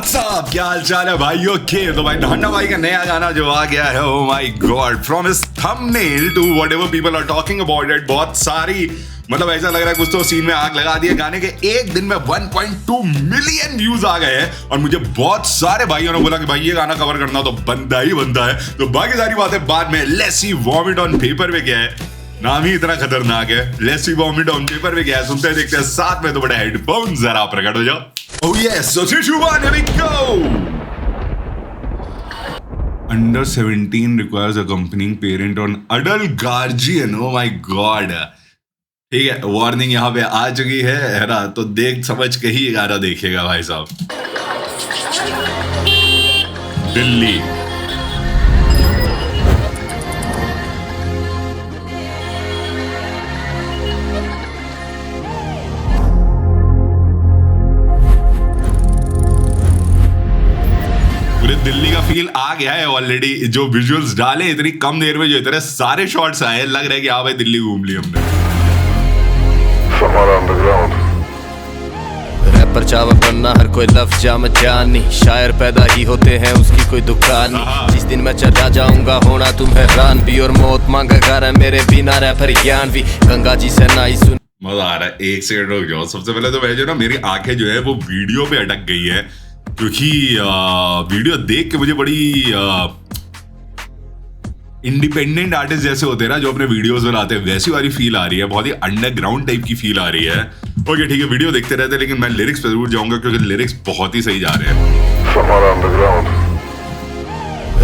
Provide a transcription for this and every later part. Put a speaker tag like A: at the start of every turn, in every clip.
A: WhatsApp, क्या हाल चाल है भाइयों के। तो भाई ढांडा भाई का नया गाना जो आ गया है, oh my god, from his thumbnail to whatever people are talking about it, बहुत सारी मतलब ऐसा लग रहा है कुछ तो सीन में आग लगा दिया। गाने के एक दिन में 1.2 मिलियन व्यूज आ गए हैं और मुझे बहुत सारे भाइयों ने बोला कि भाई ये गाना कवर करना तो बनता ही बनता है। तो बाकी सारी बातें बाद में। Let's see vomit on paper में क्या है, नाम ही इतना खतरनाक है। Let's see vomit on paper में क्या है, सुनते देखते हैं साथ में। तो बड़े हेडफोन जरा प्रकट हो जाओ। Oh yes, so 3, 2, 1, here we go! Under 17 requires accompanying parent on adult guardian. Oh my god. ठीक है, वार्निंग यहाँ पे आ चुकी है ना, तो देख समझ के ही गाना देखिएगा भाई साहब। दिल्ली दिल्ली का फील आ गया है ऑलरेडी। जो विजुअल्स डाले इतनी कम देर में, जो इतने सारे शॉट्स आए, लग रहा है कि हाँ भाई दिल्ली घूम ली हमने।
B: रैपर चावा बनना हर कोई लफ्ज जाम जानी, शायर पैदा ही होते हैं उसकी कोई दुकान नहीं। जिस दिन मैं चला जाऊंगा होना तुम हैरान भी, और मौत मांगा घर मेरे बिना रैपर ज्ञान भी। गंगा जी से ना ही सुन।
A: मजा आ रहा है, एक सेकंड रुक जाओ। सबसे पहले तो मैं जो ना, मेरी आंखें जो है वो वीडियो पे अटक गई है, क्योंकि वीडियो देख के मुझे बड़ी इंडिपेंडेंट आर्टिस्ट जैसे होते हैं ना, जो अपने वीडियोस बनाते हैं, वैसी वाली फील आ रही है। बहुत ही अंडरग्राउंड टाइप की फील आ रही है। ओके ठीक है, वीडियो देखते रहते हैं, लेकिन मैं लिरिक्स पे जरूर जाऊंगा क्योंकि लिरिक्स बहुत ही सही जा रहे हैं।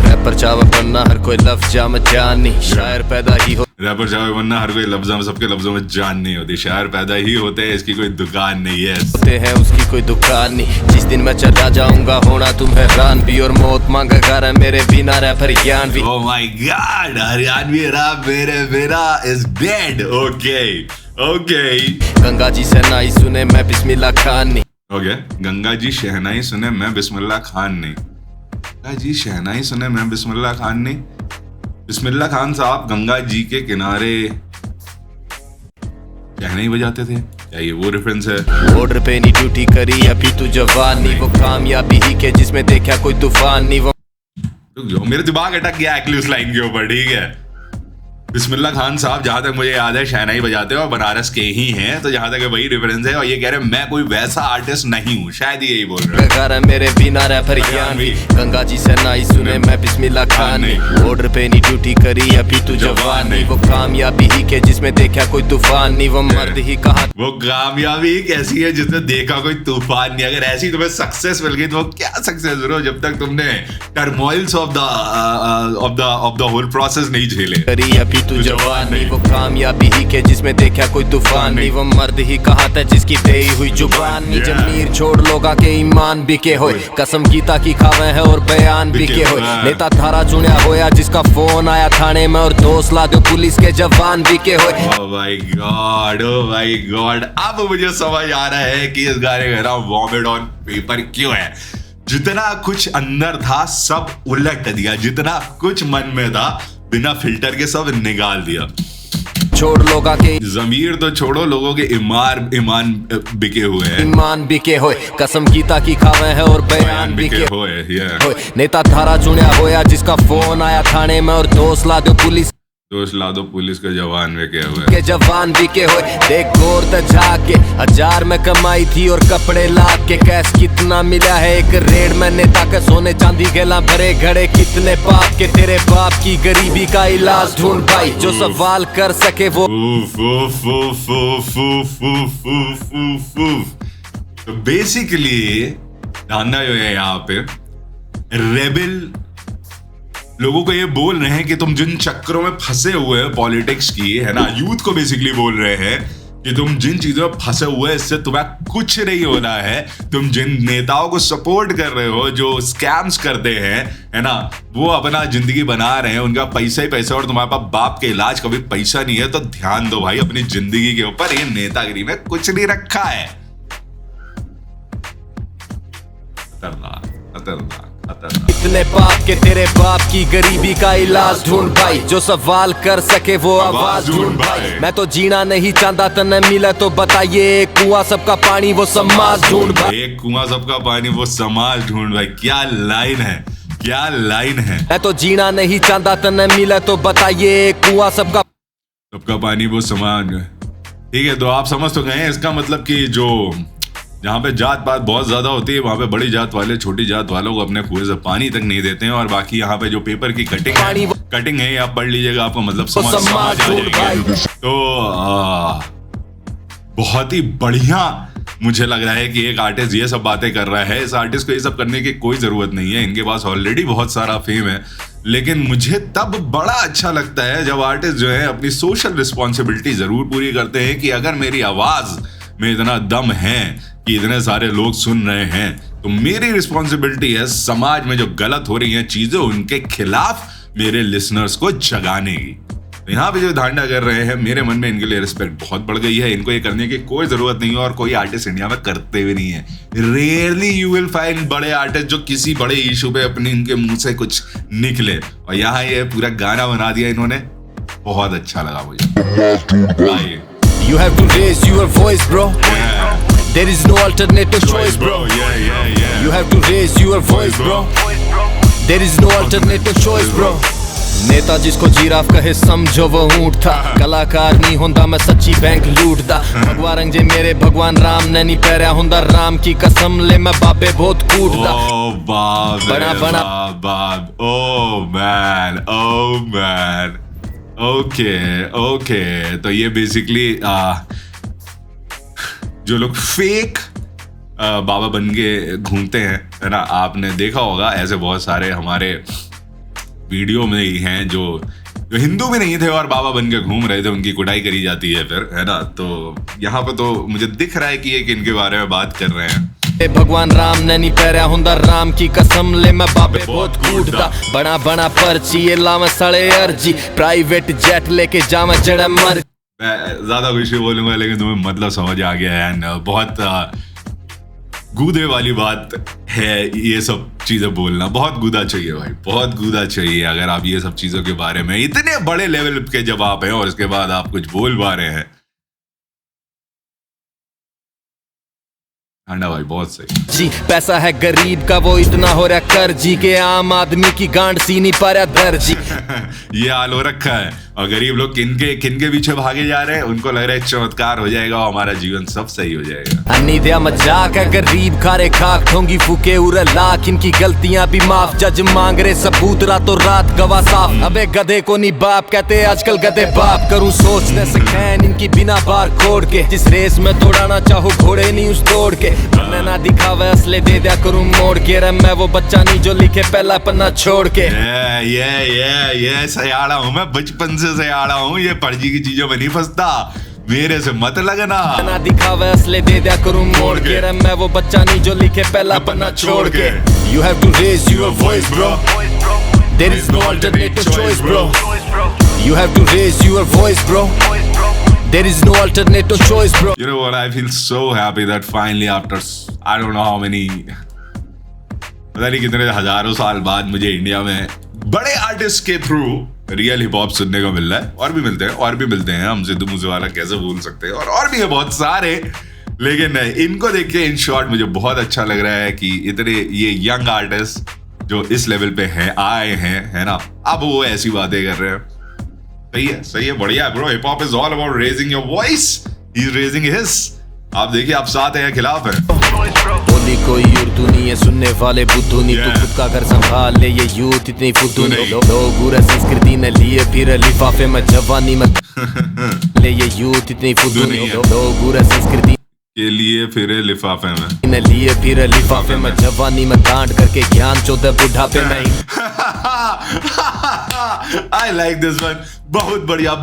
B: रैपर चावा बनना हर कोई लफ्ज जाम जानी, शायर पैदा ही हो।
A: रैपर चावा बनना हर कोई लफ्ज़ों में, सबके लफ्जों में जान नहीं होती। शायर पैदा ही होते हैं, इसकी कोई दुकान नहीं है।
B: होते हैं उसकी कोई दुकान नहीं। जिस दिन मैं चला जाऊंगा होना तुम हैरान भी, और मौत मांगा घर मेरे बिना रैपर ज्ञान भी।
A: Oh my god, Haryanvi rap मेरे बिना is dead. Okay okay.
B: Ganga ji से ना ही सुने मैं बिस्मिल्लाह खान नहीं।
A: ओके, गंगा जी शहनाई सुने मैं बिस्मिल्लाह खान नहीं। गंगा जी शहनाई सुने मैं बिस्मिल्लाह खान नहीं। बिस्मिल्लाह खान साहब गंगा जी के किनारे शहनाई बजाते थे, क्या ये वो रेफरेंस है?
B: बॉर्डर पे नहीं ड्यूटी करी अभी तू जवान नहीं, वो कामयाबी ही के जिसमें देखा कोई तूफान नहीं। वो
A: जो मेरे दिमाग अटक गया एक्चुअली उस लाइन के ऊपर। ठीक है, बिस्मिल्लाह खान साहब जहां तक मुझे याद है शहनाई बजाते हैं और बनारस के ही हैं, तो जहां तक वही रेफरेंस है। और ये कह रहे हैं मैं कोई वैसा आर्टिस्ट नहीं हूँ, शायद यही बोल रहे हैं।
B: मेरे बिना रैपर ज्ञान भी। गंगा जी से ना ही सुने मैं बिस्मिल्लाह खान नहीं। बॉर्डर पे नहीं ड्यूटी करी अभी तू जवान नहीं, वो कामयाबी ही के जिसमें देखा कोई तूफान नहीं। वो मर्द ही कहा
A: वो कामयाबी कैसी है जिसने देखा कोई तूफान नहीं। अगर ऐसी तुम्हें सक्सेस मिल गई तो वो क्या सक्सेस ब्रो, जब तक तुमने turmoils of the whole process नहीं झेले।
B: करी अभी तू जवान नहीं, वो कामयाबी ही के जिसमें देखा कोई तूफान नहीं। वो मर्द ही कहा था जिसकी देई हुई जुबान नहीं। जमीर छोड़ लोगा के ईमान बिके होए, कसम गीता की खावे है और बयान बिके होए। नेता थारा चुनिया होया जिसका फोन आया थाने में, और दोस्त ला दो पुलिस के जवान बिके होए।
A: ओह my God, oh my God. अब मुझे समझ आ रहा है कि इस गाने का नाम वॉमिट ऑन पेपर क्यों है। जितना कुछ अंदर था सब उलट दिया, जितना कुछ मन में था बिना फिल्टर के सब निकाल दिया।
B: छोड़ लोगा के
A: जमीर तो छोड़ो, लोगों के ईमान बिके हुए हैं।
B: ईमान बिके होए, कसम गीता की खावे है और बयान बिके
A: होए।
B: नेता थारा चुनिया होया जिसका फोन आया थाने में, और दोस्त ला दो पुलिस के जवान बिके हुए के जवान बिके हुए। देख गौर त जाके 1000 में कमाई थी और कपड़े लाख के। कैश कितना मिला है एक रेड में, नेता के सोने चांदी गेला भरे घड़े कितने पाप के। तेरे बाप की गरीबी का इलाज ढूंढ भाई, जो सवाल कर सके वो।
A: तो बेसिकली ढांडा जो है यहाँ पे रेबल लोगों को ये बोल रहे हैं कि तुम जिन चक्करों में फंसे हुए हो पॉलिटिक्स की, है ना, यूथ को बेसिकली बोल रहे हैं कि तुम जिन चीजों में फंसे हुए हैं इससे तुम्हें कुछ नहीं होना है। तुम जिन नेताओं को सपोर्ट कर रहे हो जो स्कैम्स करते हैं, है ना, वो अपना जिंदगी बना रहे हैं, उनका पैसा ही पैसा, और तुम्हारे पास बाप के इलाज का भी पैसा नहीं है। तो ध्यान दो भाई अपनी जिंदगी के ऊपर, ये नेतागिरी में कुछ नहीं रखा है। खतरनाक खतरनाक आता था।
B: इतने पाप के तेरे बाप की गरीबी का इलाज ढूंढ भाई, जो सवाल कर सके वो आवाज ढूंढ भाई। मैं तो जीना नहीं चाहता तने मिला तो बताइए, एक कुआं सबका पानी वो समाज ढूंढ भाई।
A: एक कुआं सबका पानी वो समाज ढूंढ भाई, क्या लाइन है, क्या लाइन है।
B: मैं तो जीना नहीं चाहता तने मिला तो बताइए, एक कुआं सबका
A: पानी वो समाज। ठीक है, तो आप समझ तो गए हैं इसका मतलब कि जो जहाँ पे जात पात बहुत ज्यादा होती है वहाँ पे बड़ी जात वाले छोटी जात वालों को अपने कुएं से पानी तक नहीं देते हैं, और बाकी यहाँ पे जो पेपर की कटिंग है आप पढ़ लीजिएगा, आपको मतलब समझ आ जाएगा। तो बहुत ही बढ़िया मुझे लग रहा है कि एक आर्टिस्ट ये सब बातें कर रहा है। इस आर्टिस्ट को ये सब करने की कोई जरूरत नहीं है, इनके पास ऑलरेडी बहुत सारा फेम है। लेकिन मुझे तब बड़ा अच्छा लगता है जब आर्टिस्ट जो है अपनी सोशल रिस्पॉन्सिबिलिटी जरूर पूरी करते हैं कि अगर मेरी आवाज में इतना दम है कि इतने सारे लोग सुन रहे हैं, तो मेरी रिस्पॉन्सिबिलिटी है समाज में जो गलत हो रही हैं चीजें उनके खिलाफ मेरे लिसनर्स को जगाने की। तो यहाँ पे जो धांडा कर रहे हैं, मेरे मन में इनके लिए रिस्पेक्ट बहुत बढ़ गई है। इनको ये करने की कोई जरूरत नहीं है, और कोई आर्टिस्ट इंडिया में करते भी नहीं है। रेयरली यू विल फाइंड बड़े आर्टिस्ट जो किसी बड़े इशू पे अपने इनके मुंह से कुछ निकले, और यहाँ ये पूरा गाना बना दिया इन्होंने, बहुत अच्छा लगा मुझे।
B: You have to raise your voice, bro. There is no alternative choice, bro. You have to raise your voice, bro. There is no alternative choice, bro. नेता जिसको जिराफ कहे समझो वो ऊंट था, कलाकार नहीं होंदा मैं सच्ची बैंक लूटदा। भगवा रंग जे मेरे भगवान राम ने नहीं पैरिया हुंदा, राम की कसम ले मैं बाबे बहुत कूटदा।
A: ओ बाप, बड़ा बाप, ओ मैन। ओके, तो ये बेसिकली जो लोग फेक बाबा बन के घूमते हैं, है ना, आपने देखा होगा ऐसे बहुत सारे हमारे वीडियो में ही हैं जो हिंदू भी नहीं थे और बाबा बन के घूम रहे थे, उनकी कुटाई करी जाती है फिर, है ना। तो यहाँ पे तो मुझे दिख रहा है कि एक इनके बारे में बात कर रहे हैं।
B: भगवान राम ने नहीं पैरिया हुंदा, राम की कसम ले मैं बाबे बहुत कूटदा। बड़ा पर्ची ये लावे सड़े अर्जी, प्राइवेट जेट लेके जावे जड़ा मर।
A: मैं ज्यादा कुछ नहीं बोलूंगा, लेकिन तुम्हें मतलब समझ आ गया है। बहुत गूदे वाली बात है ये सब चीजें बोलना, बहुत गूदा चाहिए भाई, बहुत गूदा चाहिए। अगर आप ये सब चीजों के बारे में इतने बड़े लेवल के जब आप हैं और इसके बाद आप कुछ बोल पा रहे हैं, हाँ भाई बहुत सही
B: जी। पैसा है गरीब का वो इतना हो रहा कर जी, के आम आदमी की गांड सी नहीं पा रहा दर्जी।
A: ये हाल हो रखा है, और गरीब लोग किनके पीछे भागे जा रहे हैं, उनको लग रहा है चमत्कार हो जाएगा और हमारा जीवन सब सही हो जाएगा।
B: अनिद्या मजाक है, गरीब खारे खाक ठोंगी फूके उरे लाख, इनकी गलतियां भी माफ, जज मांग रहे सबूत रातों रात गवाह साफ। अबे गधे को नहीं बाप कहते आजकल गधे बाप, करूं सोचने से खैन इनकी बिना बार खोड़ के, जिस रेस में दौड़ाना चाहूं घोड़े नहीं उस तोड़ के, मैं ना दिखावे असले दे दिया करूं मोड़ के, रे मैं वो बच्चा नहीं जो लिखे पहला पन्ना छोड़ के।
A: ये सयाड़ा हूँ मैं, बचपन से सयाड़ा हूँ, ये फर्जी की चीजों में नहीं फंसता, मेरे से मत लगना।
B: ना दिखावे असले दे दिया करूं मोड़ के, रे मैं वो बच्चा नहीं जो लिखे पहला पन्ना छोड़ के। You have to raise your voice, bro. There is no alternative choice, bro. You have to raise your voice, bro. There is no alternative choice, bro.
A: You know what? I feel so happy that finally after I don't know how many, पता नहीं कितने हजारों साल बाद मुझे India में बड़े artist के थ्रू रियल हिप हॉप सुनने को मिल रहा है। और भी मिलते हैं, हम सिद्धू मूसेवाला कैसे भूल सकते हैं, और भी है बहुत सारे। लेकिन इनको देख के इन शॉर्ट मुझे बहुत अच्छा लग रहा है कि इतने ये यंग आर्टिस्ट जो इस लेवल पे हैं आए हैं, है ना, अब वो ऐसी बातें कर रहे हैं। सही है, बढ़िया है bro. Hip hop is all about raising your voice, he is raising his. आप देखिए, आप साथ हैं या खिलाफ हैं।
B: बोली कोई उर्दू नहीं है, सुनने वाले बुद्धू नहीं, तू खुद का घर संभाल ले, ये यूथ इतनी फुद्दू नहीं। लोग पूरा संस्कृति ने लिए फिर लिफाफे में जवानी में ले, ये यूथ इतनी फुद्दू नहीं। लोग पूरा संस्कृति
A: के लिए फिर लिफाफे में
B: लिए फिर लिफाफे में जवानी में कांड करके ज्ञान चौदह बुढ़ापे में।
A: I like this one. बहुत बढ़िया,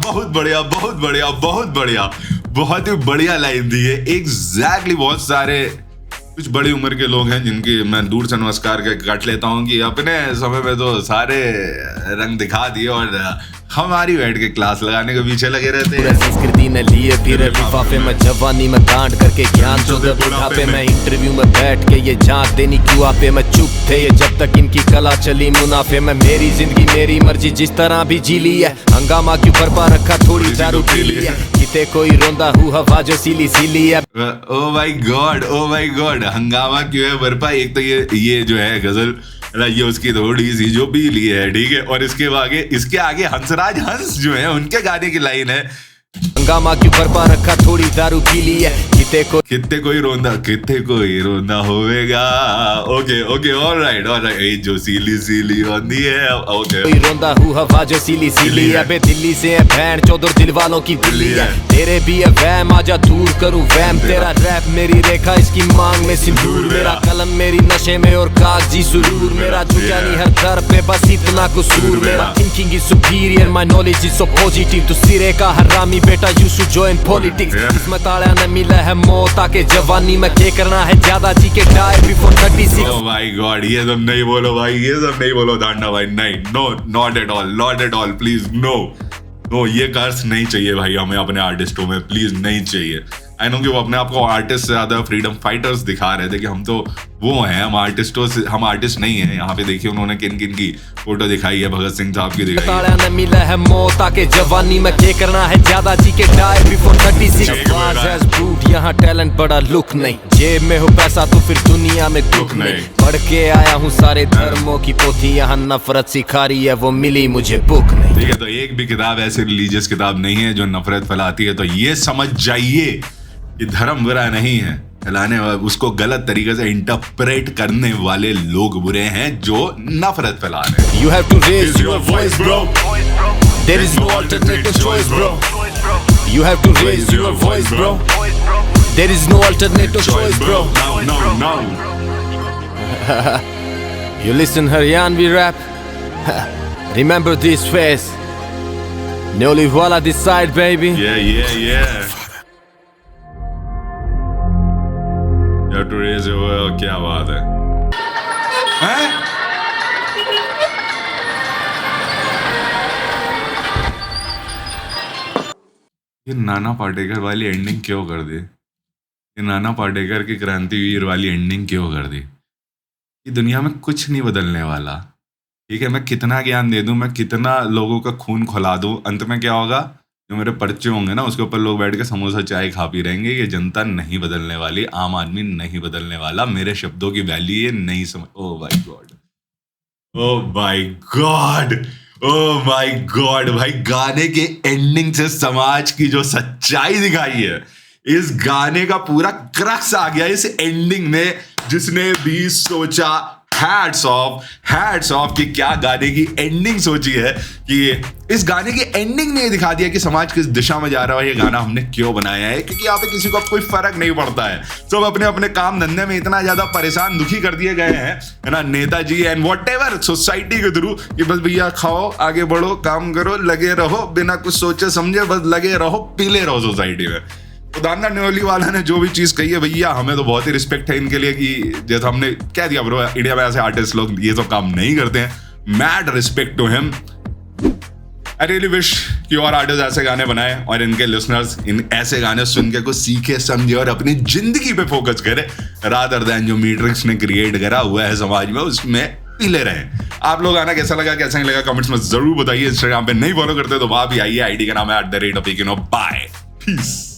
A: बहुत ही बढ़िया लाइन दी है। एग्जैक्टली बहुत सारे कुछ बड़ी उम्र के लोग हैं जिनकी मैं दूर से नमस्कार के काट लेता हूँ कि अपने समय में तो सारे रंग दिखा दिए और हमारी बैठ के क्लास लगाने के पीछे लगे रहते
B: पूरा
A: हैं।
B: संस्कृति ने लिए फिर लिफाफे में जवानी में कांड करके ज्ञान चौदह बुढ़ापे में इंटरव्यू में बैठ के ये झांक देनी क्यों आपे में चुप थे ये जब तक इनकी कला चली मुनाफे में। मेरी जिंदगी मेरी मर्जी जिस तरह भी जी ली है, हंगामा क्यों बरपा रखा थोड़ी दारू पी ली है, किते कोई रोंदा हूँ हवा जो सीली सीली है।
A: ओ माय गॉड, हंगामा क्यों है बरपा। एक तो ये जो है गजल ये उसकी थोड़ी सी जो पी ली है, ठीक है। और इसके आगे हंसराज हंस जो है उनके गाने की लाइन है,
B: हंगामा क्यों बरपा रखा थोड़ी दारू पी ली है,
A: कितने कोई रोंदा होवेगा। ओके ऑलराइट जो सीली होती है। ओके
B: कोई रोंदा हूँ हवा जो सीली सीली है। बे दिल्ली से है भैन चौधर दिल वालों की दिल्ली है, तेरे भी है वैम आजा दूर करूँ वैम तेरा रैप मेरी रेखा इसकी मांग में सिंदूर, मेरा कलम मेरी नशे में और कागजी सुरूर, मेरा झुका नहीं हर दर पे बस इतना कसूर, मेरा thinking is superior my knowledge is so positive, तू सिरे का हरामी बेटा यू शुड जॉइन पॉलिटिक्स। इसमें ताड़ा न मिला है मौत आके जवानी में क्या करना है ज्यादा जी के die before 36।
A: Oh my god, ये सब नहीं बोलो भाई, ये सब नहीं बोलो धांडा भाई, नहीं, no not at all please no, ये कर्स नहीं चाहिए भाई हमें अपने आर्टिस्टों में, प्लीज नहीं चाहिए। आई नो कि वो अपने आप को आर्टिस्ट से ज्यादा फ्रीडम फाइटर्स दिखा रहे थे कि हम तो वो हैं, हम आर्टिस्ट नहीं हैं। यहाँ पे देखिए उन्होंने किन की फोटो दिखाई है, भगत सिंह साहब की दिखाई है।
B: मिला है मौत आके जवानी में क्या करना है ज्यादा जी के डाई बिफोर 36। यहाँ टैलेंट बड़ा लुक नहीं, जेब में हो पैसा तो फिर दुनिया में दुख नहीं, पढ़ के आया हूँ सारे धर्मों की पोथी, यहाँ नफरत सिखा रही है वो मिली मुझे बुक नहीं।
A: ठीक है, तो एक भी किताब ऐसी रिलीजियस किताब नहीं है जो नफरत फैलाती है, तो ये समझ जाइए कि धर्म बुरा नहीं है, फैलाने उसको गलत तरीके से इंटरप्रेट करने वाले लोग बुरे हैं जो नफरत फैला रहे हैं।
B: You have to raise your voice bro, there is no alternative choice bro, you have to raise your voice bro, there is no alternative choice bro,
A: no.
B: You listen Haryanvi rap, remember this face, Neoli wala this side baby,
A: yeah. You have to raise your क्या बात है? हैं? ये नाना पाटेकर वाली ending क्यों कर दी? ये नाना पाटेकर की क्रांतिवीर वाली एंडिंग क्यों कर दी? ये दुनिया में कुछ नहीं बदलने वाला। ठीक है, मैं कितना ज्ञान दे दूं, मैं कितना लोगों का खून खौला दूं, अंत में क्या होगा? जो मेरे पर्चे होंगे ना उसके ऊपर लोग बैठ के समोसा चाय खा पी रहेंगे। ये जनता नहीं बदलने वाली, आम आदमी नहीं बदलने वाला, मेरे शब्दों की वैल्यू ये नहीं समझ। ओह माय गॉड भाई, गाने के एंडिंग से समाज की जो सच्चाई दिखाई है, इस गाने का पूरा क्रक्स आ गया इस एंडिंग में। जिसने भी सोचा हैट्स ऑफ कि क्या गाने की एंडिंग सोची है, कि इस गाने की एंडिंग ने दिखा दिया कि समाज किस दिशा में जा रहा है, ये गाना हमने क्यों बनाया है। क्योंकि यहाँ पे किसी को कोई फर्क नहीं पड़ता है, सब अपने अपने काम धंधे में इतना ज्यादा परेशान दुखी कर दिए गए हैं, है ना, नेताजी एंड व्हाटएवर सोसाइटी के थ्रू, कि बस भैया खाओ, आगे बढ़ो, काम करो, लगे रहो, बिना कुछ सोचे समझे बस लगे रहो, पीले रहो सोसाइटी में। तो दाना न्योली वाला ने जो भी चीज कही है भैया, हमें तो बहुत ही रिस्पेक्ट है इनके लिए, कि जैसे हमने कह दिया ब्रो, इंडिया में ऐसे आर्टिस्ट लोग ये सब काम नहीं करते हैं। Mad respect to him. I really wish कि और आर्टिस्ट ऐसे गाने बनाए और इनके लिसनर्स इन ऐसे गाने सुन के कुछ सीखे, समझे और अपनी जिंदगी पे फोकस करे, रादर देन जो मैट्रिक्स ने क्रिएट करा हुआ है समाज में उसमें पीले रहे। आप लोग आना कैसा लगा कमेंट्स में जरूर बताइए। इंस्टाग्राम पे नहीं फॉलो करते तो वहां भी आइए, आईडी का नाम है @AKINO। Bye, piece.